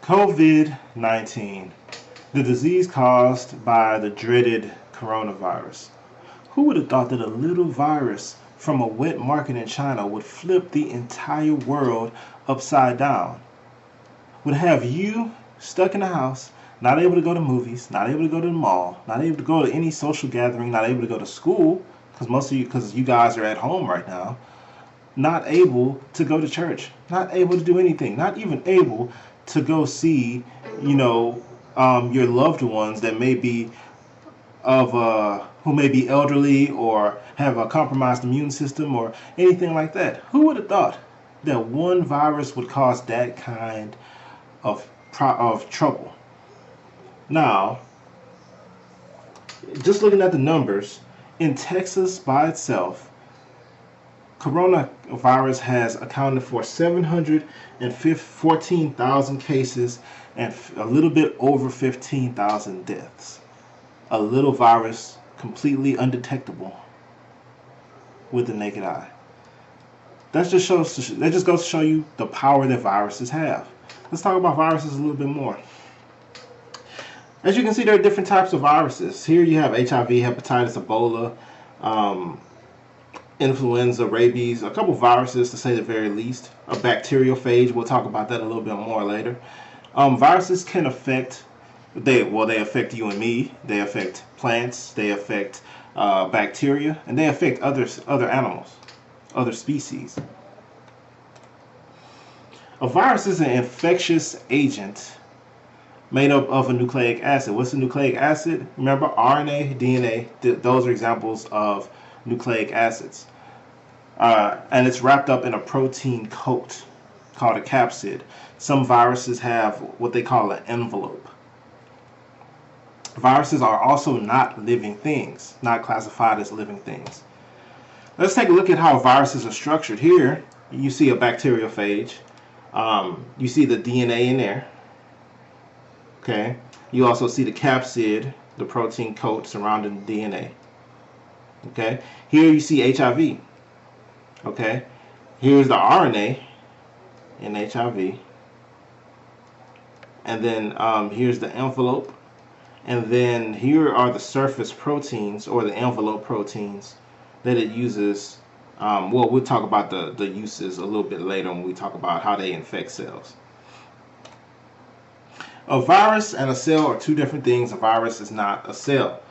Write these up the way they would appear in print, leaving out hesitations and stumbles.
COVID-19, the disease caused by the dreaded coronavirus. Who would have thought that a little virus from a wet market in China would flip the entire world upside down? Would have you stuck in the house, not able to go to movies, not able to go to the mall, not able to go to any social gathering, not able to go to school, because you guys are at home right now, not able to go to church, not able to do anything, not even able to go see, your loved ones that may be who may be elderly or have a compromised immune system or anything like that. Who would have thought that one virus would cause that kind of trouble? Now, just looking at the numbers, in Texas by itself, coronavirus has accounted for 714,000 cases and a little bit over 15,000 deaths. A little virus, completely undetectable with the naked eye. That just goes to show you the power that viruses have. Let's talk about viruses a little bit more. As you can see, there are different types of viruses. Here you have HIV, hepatitis, Ebola, influenza, rabies, a couple viruses to say the very least. A bacteriophage, we'll talk about that a little bit more later. Viruses can affect, they affect you and me. They affect plants, they affect bacteria, and they affect other animals, other species. A virus is an infectious agent made up of a nucleic acid. What's a nucleic acid? Remember, RNA, DNA, those are examples of nucleic acids. And it's wrapped up in a protein coat called a capsid. Some viruses have what they call an envelope. Viruses are also not living things, not classified as living things. Let's take a look at how viruses are structured. Here, you see a bacteriophage. You see the DNA in there. Okay. You also see the capsid, the protein coat surrounding the DNA. Okay. Here you see HIV. Okay. Here's the RNA in HIV. And then here's the envelope. And then here are the surface proteins or the envelope proteins that it uses. We'll talk about the uses a little bit later when we talk about how they infect cells. A virus and a cell are two different things. A virus is not a cell.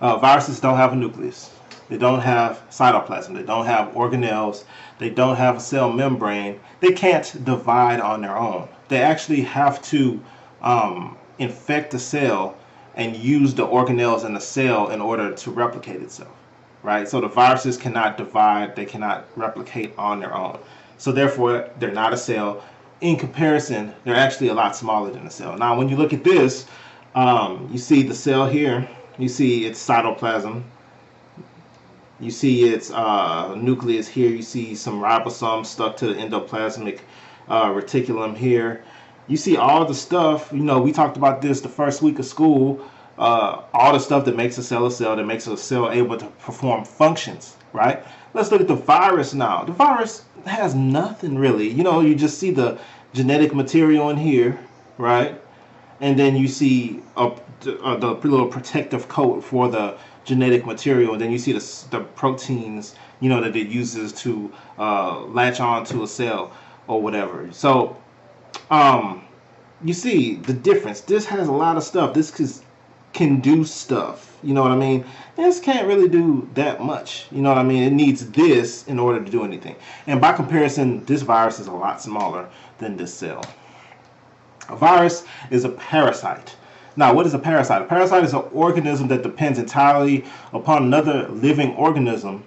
Viruses don't have a nucleus. They don't have cytoplasm. They don't have organelles. They don't have a cell membrane. They can't divide on their own. They actually have to infect the cell and use the organelles in the cell in order to replicate itself. Right? So the viruses cannot divide. They cannot replicate on their own. So therefore, they're not a cell. In comparison, they're actually a lot smaller than a cell. Now, when you look at this, you see the cell here. You see its cytoplasm. You see its nucleus here. You see some ribosomes stuck to the endoplasmic reticulum here. You see all the stuff. We talked about this the first week of school. All the stuff that makes a cell, that makes a cell able to perform functions, right? Let's look at the virus now. The virus has nothing really. You just see the genetic material in here, right? And then you see the little protective coat for the genetic material, and then you see the proteins, that it uses to latch on to a cell or whatever. So, you see the difference. This has a lot of stuff. This can do stuff. You know what I mean? This can't really do that much. You know what I mean? It needs this in order to do anything. And by comparison, this virus is a lot smaller than this cell. A virus is a parasite. Now, what is a parasite? A parasite is an organism that depends entirely upon another living organism,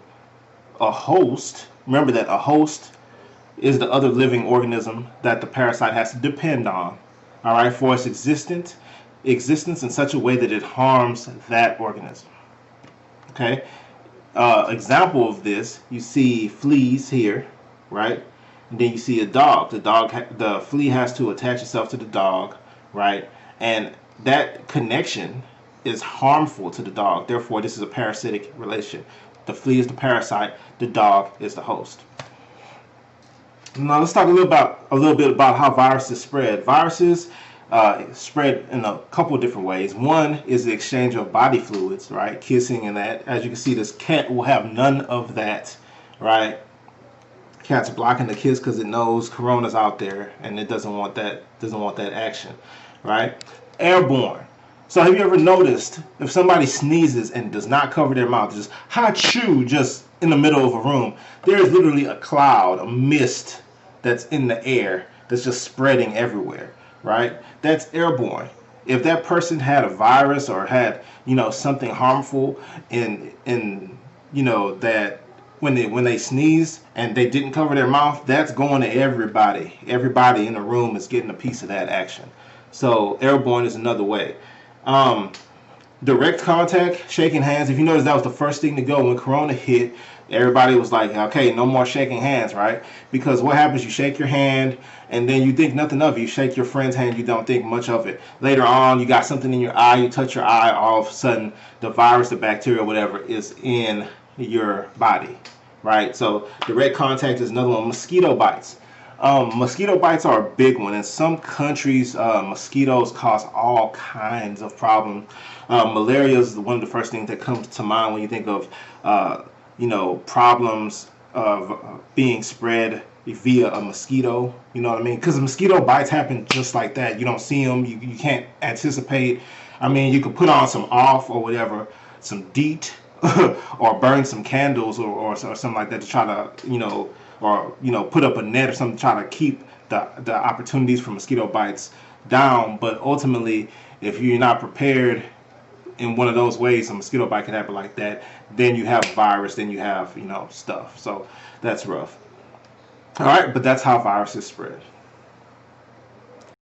a host. Remember that a host is the other living organism that the parasite has to depend on, all right, for its existence in such a way that it harms that organism. Okay, example of this, you see fleas here, right? And then you see a dog. The flea has to attach itself to the dog, right? And that connection is harmful to the dog. Therefore, this is a parasitic relationship. The flea is the parasite. The dog is the host. Now let's talk a little bit about how viruses spread. Viruses spread in a couple of different ways. One is the exchange of body fluids, right? Kissing and that. As you can see, this cat will have none of that, right? Cat's blocking the kiss because it knows corona's out there and it doesn't want that action, right? Airborne. So have you ever noticed if somebody sneezes and does not cover their mouth, just chew just in the middle of a room, there is literally a cloud, a mist that's in the air that's just spreading everywhere, right? That's airborne. If that person had a virus or had, something harmful in that when they sneeze and they didn't cover their mouth, that's going to everybody. Everybody in the room is getting a piece of that action. So airborne is another way. Um, Direct contact, shaking hands. If you notice, that was the first thing to go when Corona hit. Everybody was like, okay, no more shaking hands, right? Because what happens, you shake your hand and then you think nothing of it. You shake your friend's hand, you don't think much of it. Later on, you got something in your eye, you touch your eye, all of a sudden the virus, the bacteria, whatever is in your body, right? So direct contact is another one. Mosquito bites. Mosquito bites are a big one. In some countries, mosquitoes cause all kinds of problems. Malaria is one of the first things that comes to mind when you think of, problems of being spread via a mosquito. You know what I mean? Because mosquito bites happen just like that. You don't see them. You can't anticipate. I mean, you could put on some off or whatever, some DEET, or burn some candles or something like that to try to, or put up a net or something to try to keep the opportunities for mosquito bites down. But ultimately, if you're not prepared in one of those ways, a mosquito bite can happen like that. Then you have virus, then you have stuff. So that's rough. All right, but that's how viruses spread.